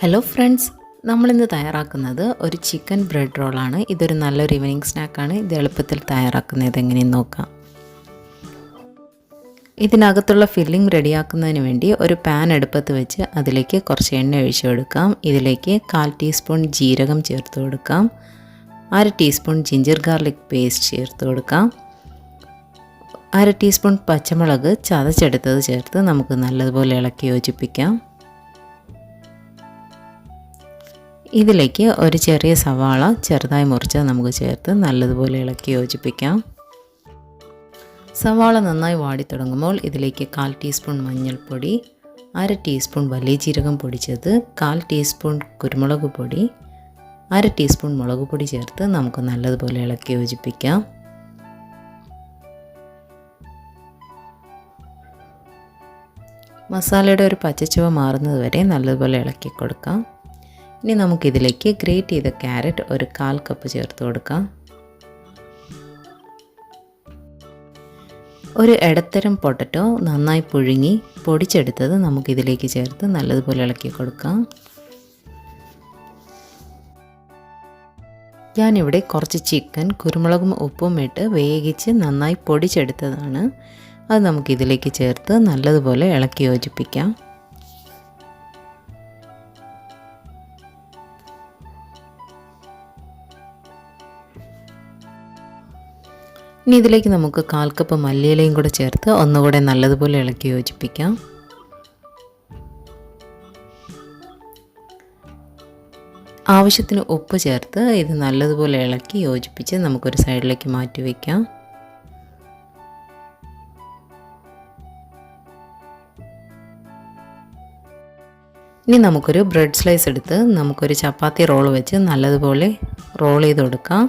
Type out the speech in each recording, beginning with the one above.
Hello friends, നമ്മളിന്ന് തയ്യാറാക്കുന്നത് ഒരു ചിക്കൻ ബ്രെഡ് റോളാണ്. ഇതൊരു നല്ലൊരു ഈവനിങ് സ്നാക്കാണ്. ഇത് എളുപ്പത്തിൽ തയ്യാറാക്കുന്നത് എങ്ങനെയെന്ന് നോക്കാം. ഇതിനകത്തുള്ള ഫില്ലിംഗ് റെഡിയാക്കുന്നതിന് വേണ്ടി ഒരു പാൻ അടുപ്പത്ത് വെച്ച് അതിലേക്ക് കുറച്ച് എണ്ണ ഒഴിച്ചു കൊടുക്കാം. ഇതിലേക്ക് 1/4 ടീസ്പൂൺ ജീരകം ചേർത്ത് കൊടുക്കാം. 1/2 ടീസ്പൂൺ ജിഞ്ചർ ഗാർലിക് പേസ്റ്റ് ചേർത്ത് കൊടുക്കാം. 1/2 ടീസ്പൂൺ പച്ചമുളക് ചതച്ചെടുത്തത് ചേർത്ത് നമുക്ക് നല്ലതുപോലെ ഇളക്കി യോജിപ്പിക്കാം. ഇതിലേക്ക് ഒരു ചെറിയ സവാള ചെറുതായി മുറിച്ച് നമുക്ക് ചേർത്ത് നല്ലതുപോലെ ഇളക്കി യോജിപ്പിക്കാം. സവാള നന്നായി വാടി തുടങ്ങുമ്പോൾ ഇതിലേക്ക് 1/4 ടീസ്പൂൺ മഞ്ഞൾപ്പൊടി, 1/2 ടീസ്പൂൺ വലിയ ജീരകം പൊടിച്ചത്, 1/4 ടീസ്പൂൺ കുരുമുളക് പൊടി, 1/2 ടീസ്പൂൺ മുളക് പൊടി ചേർത്ത് നമുക്ക് നല്ലതുപോലെ ഇളക്കി യോജിപ്പിക്കാം. മസാലയുടെ ഒരു പച്ചച്ചുവ മാറുന്നത് വരെ നല്ലതുപോലെ ഇളക്കി കൊടുക്കാം. ഇനി നമുക്കിതിലേക്ക് ഗ്രേറ്റ് ചെയ്ത ക്യാരറ്റ് ഒരു 1/4 കപ്പ് ചേർത്ത് കൊടുക്കാം. ഒരു ഇടത്തരം പൊട്ടറ്റോ നന്നായി പുഴുങ്ങി പൊടിച്ചെടുത്തത് നമുക്കിതിലേക്ക് ചേർത്ത് നല്ലതുപോലെ ഇളക്കി കൊടുക്കാം. ഞാനിവിടെ കുറച്ച് ചിക്കൻ കുരുമുളകും ഉപ്പും ഇട്ട് വേവിച്ച് നന്നായി പൊടിച്ചെടുത്തതാണ്. അത് നമുക്കിതിലേക്ക് ചേർത്ത് നല്ലതുപോലെ ഇളക്കി യോജിപ്പിക്കാം. ഇനി ഇതിലേക്ക് നമുക്ക് 1/4 കപ്പ് മല്ലിയിലയും കൂടെ ചേർത്ത് ഒന്നുകൂടെ നല്ലതുപോലെ ഇളക്കി യോജിപ്പിക്കാം. ആവശ്യത്തിന് ഉപ്പ് ചേർത്ത് ഇത് നല്ലതുപോലെ ഇളക്കി യോജിപ്പിച്ച് നമുക്കൊരു സൈഡിലേക്ക് മാറ്റി വയ്ക്കാം. ഇനി നമുക്കൊരു ബ്രെഡ് സ്ലൈസ് എടുത്ത് നമുക്കൊരു ചപ്പാത്തി റോൾ വെച്ച് നല്ലതുപോലെ റോൾ ചെയ്ത് കൊടുക്കാം.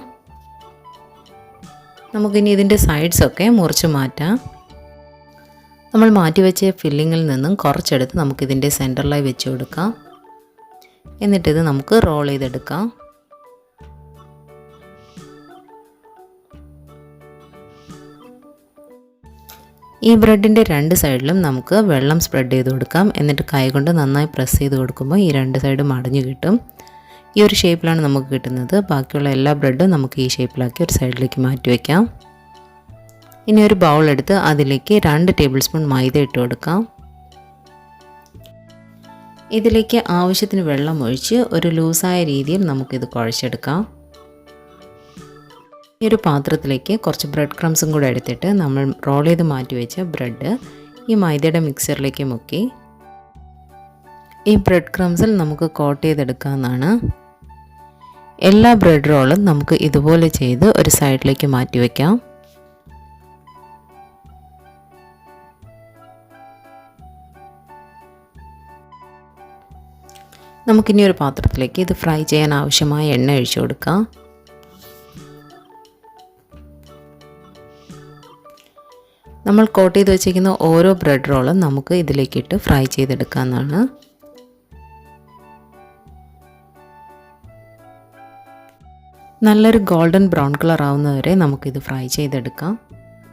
നമുക്കിനി ഇതിൻ്റെ സൈഡ്സൊക്കെ മുറിച്ച് മാറ്റാം. നമ്മൾ മാറ്റി വെച്ച ഫില്ലിങ്ങിൽ നിന്നും കുറച്ചെടുത്ത് നമുക്കിതിൻ്റെ സെൻറ്ററിലായി വെച്ച് കൊടുക്കാം. എന്നിട്ടിത് നമുക്ക് റോൾ ചെയ്തെടുക്കാം. ഈ ബ്രെഡിൻ്റെ 2 സൈഡിലും നമുക്ക് വെള്ളം സ്പ്രെഡ് ചെയ്ത് കൊടുക്കാം. എന്നിട്ട് കൈകൊണ്ട് നന്നായി പ്രസ് ചെയ്ത് കൊടുക്കുമ്പോൾ ഈ 2 സൈഡും അടഞ്ഞു കിട്ടും. ഈ ഒരു ഷേപ്പിലാണ് നമുക്ക് കിട്ടുന്നത്. ബാക്കിയുള്ള എല്ലാ ബ്രെഡും നമുക്ക് ഈ ഷേപ്പിലാക്കി ഒരു സൈഡിലേക്ക് മാറ്റി വയ്ക്കാം. ഇനി ഒരു ബൗൾ എടുത്ത് അതിലേക്ക് 2 ടേബിൾ സ്പൂൺ മൈദ ഇട്ട് കൊടുക്കാം. ഇതിലേക്ക് ആവശ്യത്തിന് വെള്ളം ഒഴിച്ച് ഒരു ലൂസായ രീതിയിൽ നമുക്കിത് കുഴച്ചെടുക്കാം. ഈ ഒരു പാത്രത്തിലേക്ക് കുറച്ച് ബ്രെഡ് ക്രംസും കൂടെ എടുത്തിട്ട് നമ്മൾ റോൾ ചെയ്ത് മാറ്റി വെച്ച ബ്രെഡ് ഈ മൈദയുടെ മിക്സറിലേക്ക് മുക്കി ഈ ബ്രെഡ് ക്രംസിൽ നമുക്ക് കോട്ട് ചെയ്തെടുക്കാവുന്നതാണ്. എല്ലാ ബ്രെഡ് റോളും നമുക്ക് ഇതുപോലെ ചെയ്ത് ഒരു സൈഡിലേക്ക് മാറ്റി വയ്ക്കാം. നമുക്കിനി ഒരു പാത്രത്തിലേക്ക് ഇത് ഫ്രൈ ചെയ്യാൻ ആവശ്യമായ എണ്ണ ഒഴിച്ചു കൊടുക്കാം. നമ്മൾ കോട്ട് ചെയ്ത് വെച്ചിരിക്കുന്ന ഓരോ ബ്രെഡ് റോളും നമുക്ക് ഇതിലേക്കിട്ട് ഫ്രൈ ചെയ്തെടുക്കാവുന്നതാണ്. നല്ലൊരു ഗോൾഡൻ ബ്രൗൺ കളർ ആവുന്നതുവരെ നമുക്കിത് ഫ്രൈ ചെയ്തെടുക്കാം.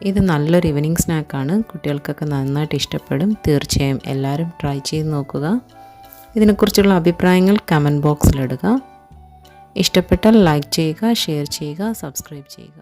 ഇത് നല്ലൊരു ഈവനിങ് സ്നാക്കാണ്. കുട്ടികൾക്കൊക്കെ നന്നായിട്ട് ഇഷ്ടപ്പെടും. തീർച്ചയായും എല്ലാവരും ട്രൈ ചെയ്ത് നോക്കുക. ഇതിനെക്കുറിച്ചുള്ള അഭിപ്രായങ്ങൾ കമൻറ്റ് ബോക്സിലിടുക. ഇഷ്ടപ്പെട്ടാൽ ലൈക്ക് ചെയ്യുക, ഷെയർ ചെയ്യുക, സബ്സ്ക്രൈബ് ചെയ്യുക.